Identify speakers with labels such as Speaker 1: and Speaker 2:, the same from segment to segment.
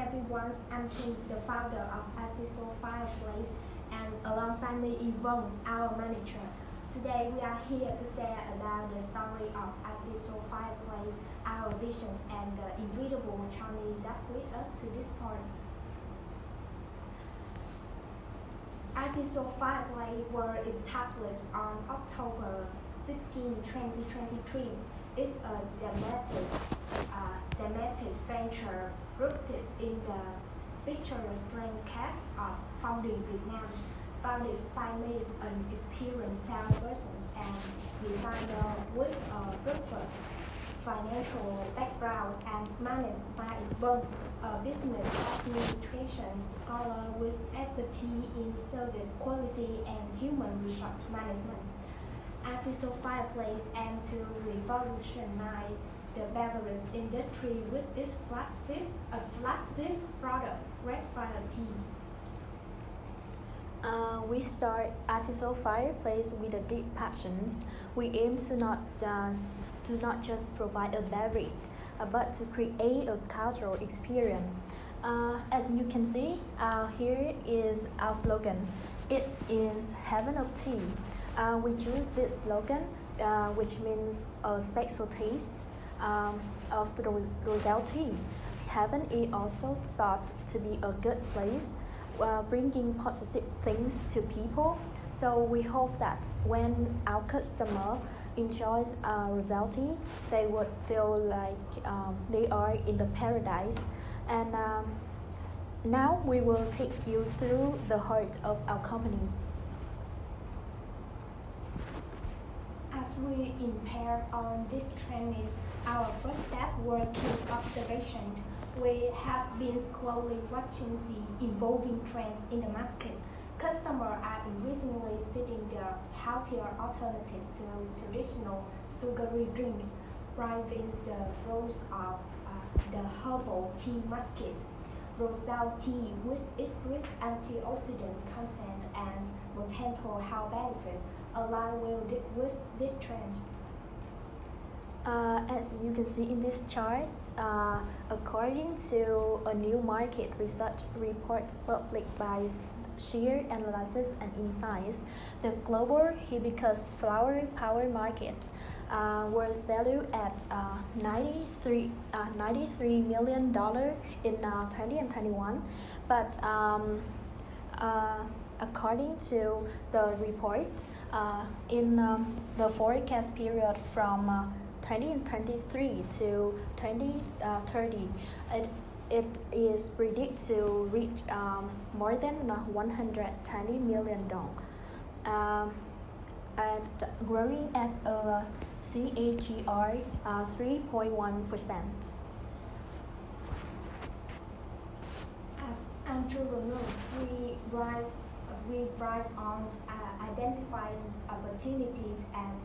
Speaker 1: everyone. I'm Pink, the founder of ATEASO Fireplace, and alongside me Yvonne, our manager. Today we are here to share about the story of ATEASO Fireplace, our visions, and the incredible journey that led us to this point. ATEASO Fireplace was established on October 16, 2023. It's a dramatic venture rooted in the picturesque landscape of founding Vietnam, founded by me, an experienced salesperson and designer with a purpose, financial background, and managed by Yvonne, a business administration scholar with expertise in service quality and human resource management. ATEASO Fireplace aims to revolutionize the beverage industry with its flagship product, Red Fire Tea.
Speaker 2: We start ATEASO Fireplace with a deep passions. We aim to not just provide a beverage, but to create a cultural experience. As you can see, here is our slogan. It is Heaven of Tea. We choose this slogan, which means a special taste of the roselle tea. Heaven is also thought to be a good place, bringing positive things to people. So we hope that when our customer enjoys roselle tea, they would feel like they are in the paradise. And now we will take you through the heart of our company.
Speaker 1: As we embark on this journey, our first step was case observation. We have been closely watching the evolving trends in the market. Customers are increasingly seeking the healthier alternative to traditional sugary drinks, driving the growth of the herbal tea market. Roselle tea, with its rich antioxidant content and potential health benefits, align well with this trend.
Speaker 2: As you can see in this chart, according to a new market research report published by Sheer Analysis and Insights, the global hibiscus flower power market was valued at $93 million in 2021, but according to the report, in the forecast period from 2023 to 2030, it is predicted to reach more than $120 million, and growing at a CAGR 3.1%.
Speaker 1: As entrepreneurs, we rise on identifying opportunities at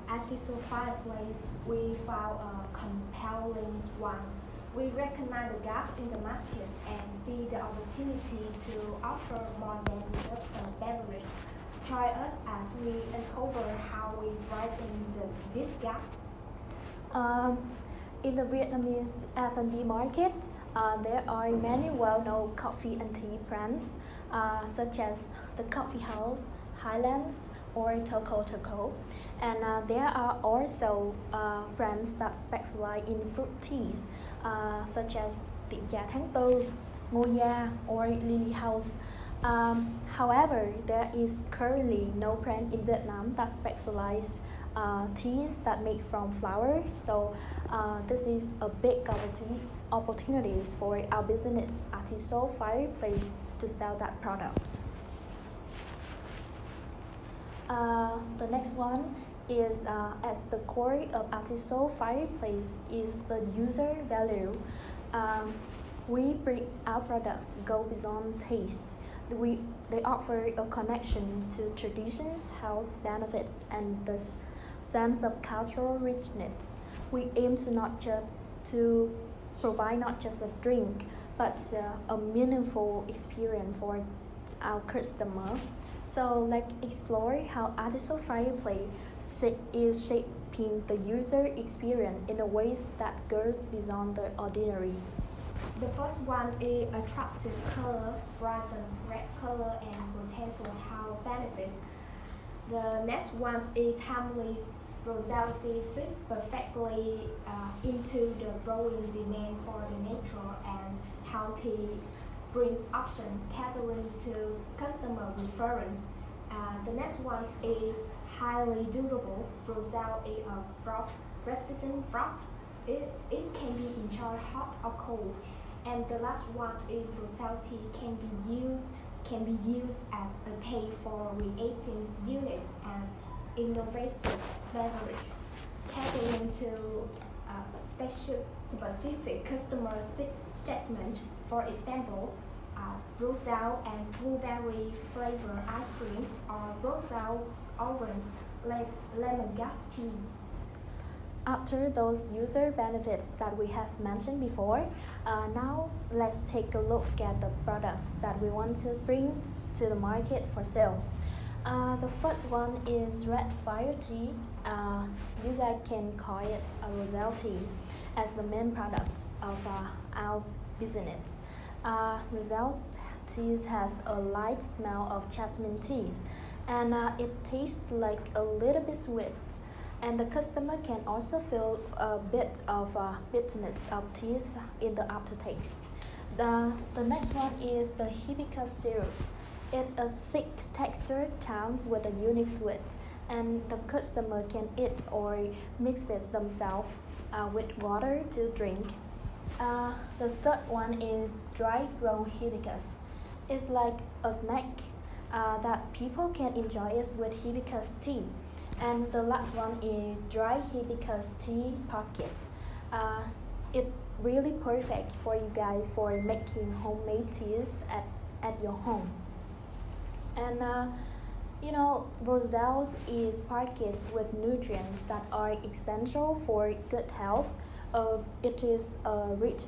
Speaker 1: ATEASO Fireplace. We found a compelling one. We recognize the gap in the market and see the opportunity to offer more than just a beverage. Join us as we uncover how we rise in this gap.
Speaker 2: In the Vietnamese F&B market, there are many well-known coffee and tea brands, such as the Coffee House, Highlands, or Toco. And there are also brands that specialize in fruit teas, such as Tiệm Trà Tháng Tư, Ngô Gia, or Lily House. However, there is currently no brand in Vietnam that specializes teas that make from flowers. So this is a big opportunities for our business ATEASO Fireplace to sell that product. The next one is at the core of ATEASO Fireplace is the user value. We bring our products go beyond taste. They offer a connection to tradition, health benefits, and the sense of cultural richness. We aim to provide not just a drink, but a meaningful experience for our customer. So let's explore how ATEASO Fireplace is shaping the user experience in a ways that goes beyond the ordinary.
Speaker 1: The first one is attractive color, vibrant red color and potential health benefits. The next one is timeless. Rosality fits perfectly into the growing demand for the natural and healthy brings option catering to customer preference. The next one is highly durable. Rosal is a frost resistant frost. It can be enjoyed hot or cold. And the last one is Rosality can be used as a pay for reacting units and innovative beverage, catering to specific customer segment. For example, rosal and blueberry flavor ice cream or rosal orange lemongrass tea.
Speaker 2: After those user benefits that we have mentioned before, now let's take a look at the products that we want to bring to the market for sale. The first one is red fire tea. You guys can call it a rosal tea as the main product of our business. Rosal tea has a light smell of jasmine tea, and it tastes like a little bit sweet. And the customer can also feel a bit of bitterness of teas in the aftertaste. The next one is the hibiscus syrup. It's a thick textured town with a unique sweet, and the customer can eat or mix it themselves with water to drink. The third one is dry grown hibiscus. It's like a snack that people can enjoy it with hibiscus tea. And the last one is dry hibiscus tea pocket. It's really perfect for you guys for making homemade teas at your home. And rosal is packed with nutrients that are essential for good health. It is a rich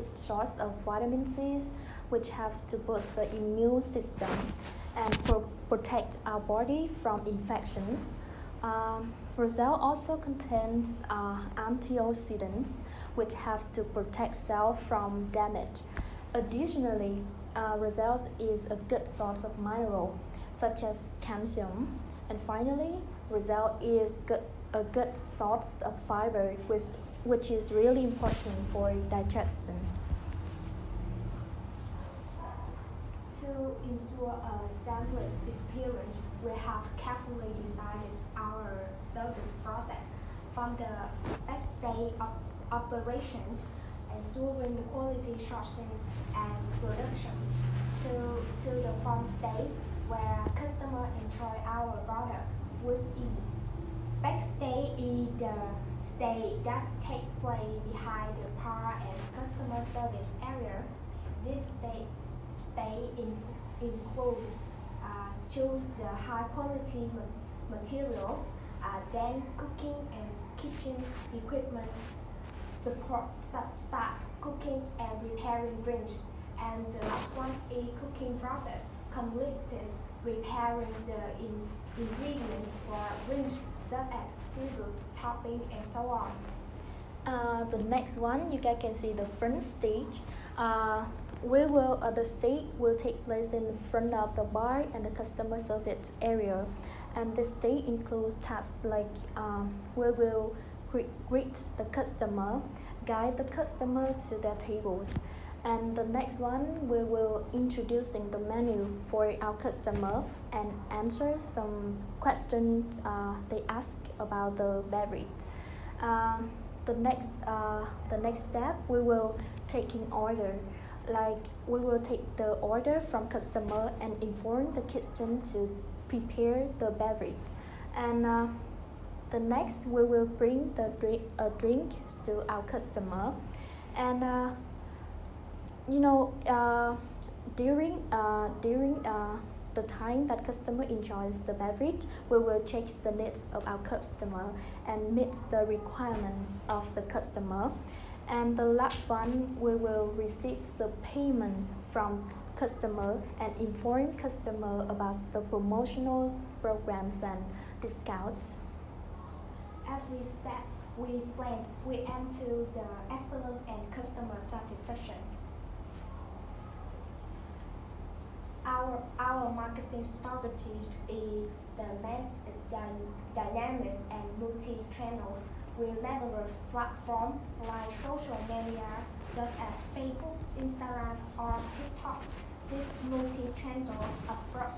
Speaker 2: source of vitamin C, which helps to boost the immune system and protect our body from infections. Rosal also contains antioxidants, which helps to protect cells from damage. Additionally, rosal is a good source of mineral, such as calcium. And finally, rosal is a good source of fiber, which is really important for digestion.
Speaker 1: To ensure a seamless experience, we have carefully designed our service process from the backstage operations, ensuring the quality sourcing and production, to the farm stage where customers enjoy our product with ease. Backstage is the stage that takes place behind the bar and customer service area. This stage includes choose the high quality materials, then cooking and kitchen equipment, support staff, cooking and preparing drinks, and the last one is cooking process, completed preparing the ingredients for drinks such as syrup, topping, and so on.
Speaker 2: The next one, you guys can see the front stage. The stage will take place in front of the bar and the customer service area, and the stage includes tasks like we will greet the customer, guide the customer to their tables, and the next one we will introducing the menu for our customer and answer some questions they ask about the beverage. The next step we will taking order. Like we will take the order from customer and inform the kitchen to prepare the beverage. And the next we will bring the drink to our customer. And during the time that customer enjoys the beverage, we will check the needs of our customer and meet the requirement of the customer. And the last one, we will receive the payment from customer and inform customer about the promotional programs and discounts.
Speaker 1: Every step We aim to the excellence and customer satisfaction. Our marketing strategy is dynamic and multi-channels. We leverage platforms like social media such as Facebook, Instagram, or TikTok. This multi-channel approach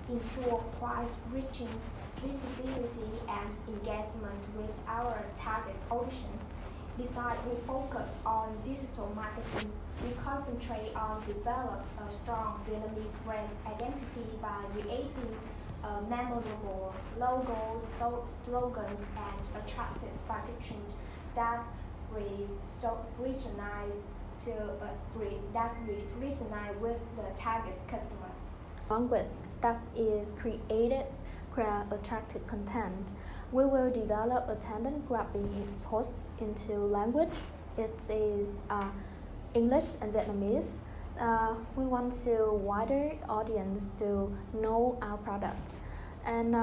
Speaker 1: ensures wide-reaching visibility and engagement with our target audience. Besides, we focus on digital marketing. We concentrate on developing a strong Vietnamese brand identity by creating memorable logos, slogans, and attractive packaging that resonate with the target customer.
Speaker 2: Along with that is create attractive content. We will develop attention-grabbing posts into language. It is English and Vietnamese. We want to wider audience to know our products. And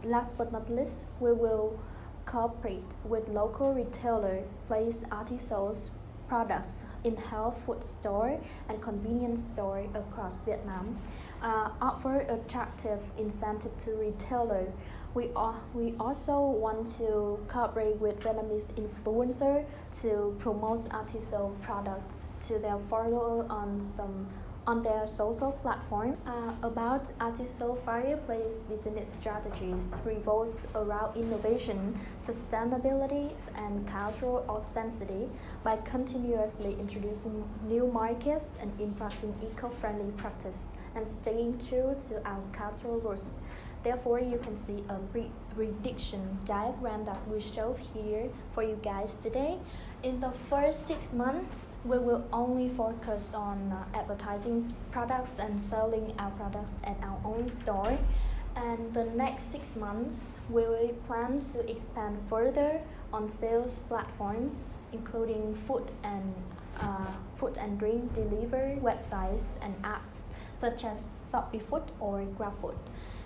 Speaker 2: last but not least, we will cooperate with local retailer, place ATEASO's products in health food store and convenience store across Vietnam. Offer attractive incentive to retailer. We also want to cooperate with Vietnamese influencer to promote ATEASO products to their followers on their social platform. About ATEASO Fireplace business strategies revolves around innovation, sustainability, and cultural authenticity by continuously introducing new markets and embracing eco-friendly practice and staying true to our cultural roots. Therefore, you can see a prediction diagram that we show here for you guys today. In the first 6 months, we will only focus on advertising products and selling our products at our own store. And the next 6 months, we will plan to expand further on sales platforms, including food and drink delivery websites and apps such as Shopee Food or GrabFood.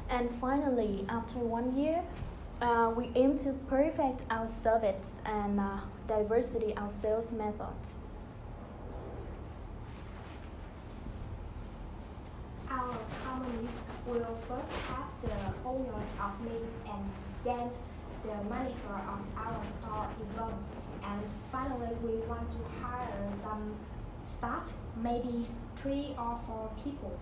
Speaker 2: And finally, after 1 year, we aim to perfect our service and diversity our sales methods.
Speaker 1: Our companies will first have the owners of mix and then the manager of our store event. And finally, we want to hire some staff, maybe 3 or 4 people.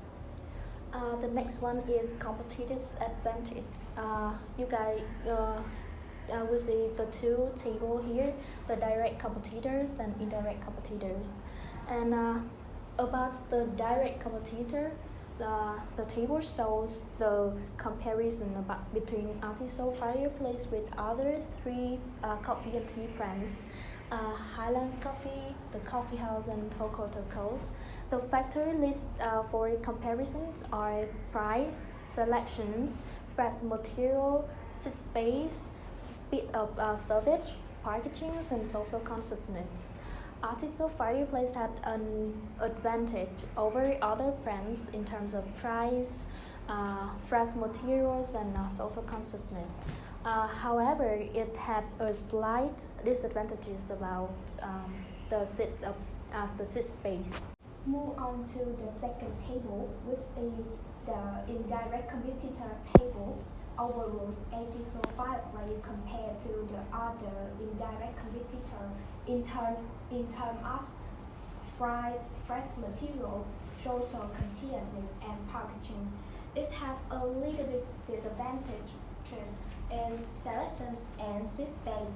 Speaker 2: The next one is competitive advantage. You guys will see the 2 tables here, the direct competitors and indirect competitors. And about the direct competitor, the table shows the comparison between ATEASO Fireplace with other 3 coffee and tea brands, Highlands Coffee, The Coffee House, and Toko Tokos. The factory list for comparisons are price, selections, fresh material, space, speed of service, packaging, and social consciousness. ATEASO Fireplace had an advantage over other brands in terms of price, fresh materials, and social consciousness. However, it had a slight disadvantages about the seat space.
Speaker 1: Move on to the second table, which is the indirect competitor table. Overall, ATEASO Fireplace compared to the other indirect competitor in terms of price, fresh material, social consciousness, and packaging. It has a little bit disadvantages in selections and seat space.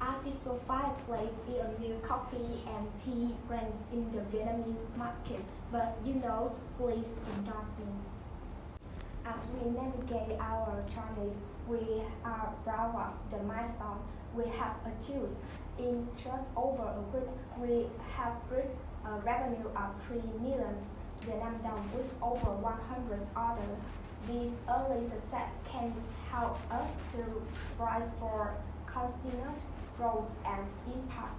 Speaker 1: ATEASO Fireplace is a new coffee and tea brand in the Vietnamese market, but please endorse me. As we navigate our journeys, we are proud of the milestone we have achieved. In just over a week, we have reached a revenue of 3 million Vietnam dong with over 100 orders. This early success can help us to strive for continued growth and impact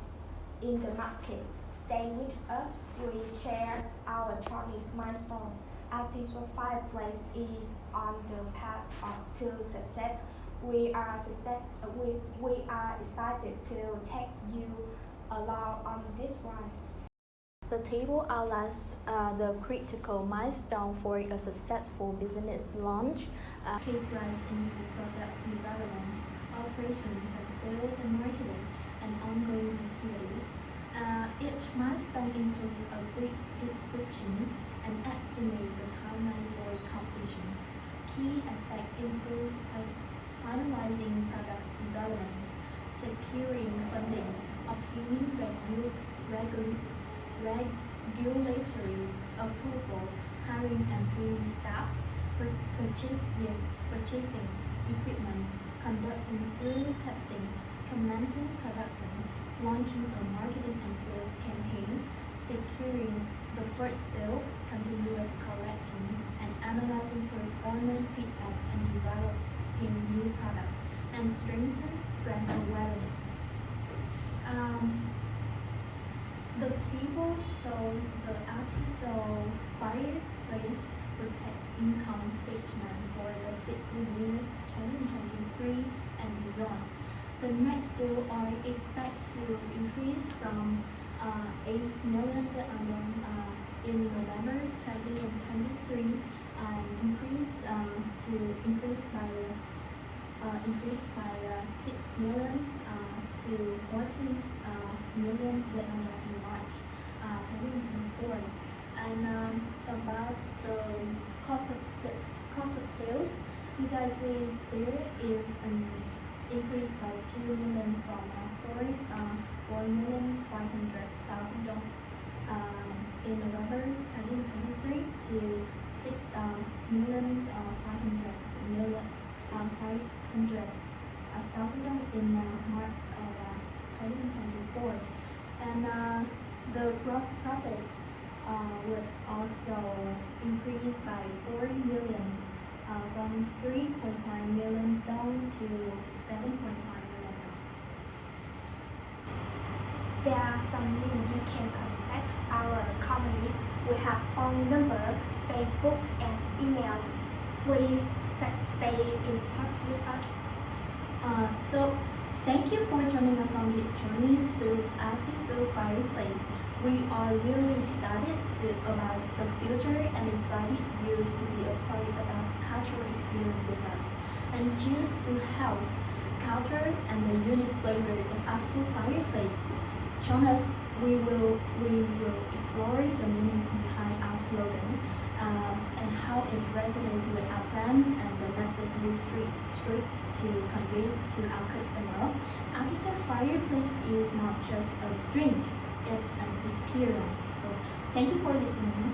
Speaker 1: in the market. Stay with us, we share our journey's milestone. ATEASO Fireplace is on the path to success. We are excited to take you along on this ride.
Speaker 2: The table outlines the critical milestone for a successful business launch, KPIs into product development, operations and sales and marketing, and ongoing activities. Each milestone includes a brief descriptions and estimate the timeline for completion. Key aspects include finalizing product developments, securing funding, obtaining regulatory approval, hiring and training staff, purchasing equipment, conducting field testing, commencing production, launching a marketing and sales campaign, securing the first sale, continuous collecting and analyzing performance feedback and developing new products, and strengthen brand awareness. The table shows the ATEASO Fireplace protect income statement for the fiscal year 2023 and beyond. The net sales are expected to increase from 8 million in November 2023 and increase by 6 million to 14 million in March 2024. And about the cost of sales, you guys see there is an increase by 2 million from 4,500,000 in November 2023 to 6,500,000 in March of 2024. And the gross profits would also increase by 4 million from 3.5 million down to 7.5 million.
Speaker 1: There are some links you can contact our companies. We have phone number, Facebook, and email. Please stay in touch with us.
Speaker 2: So thank you for joining us on the journeys through ATEASO Fireplace. We are really excited about the future and invited you to be a part of our cultural experience with us. And choose to help culture and the unique flavor of ATEASO Fireplace. Join us. We will explore the meaning behind our slogan and how it resonates with our brand and the message we strive to convey to our customer. ATEASO Fireplace is not just a drink, it's an experience. So thank you for listening.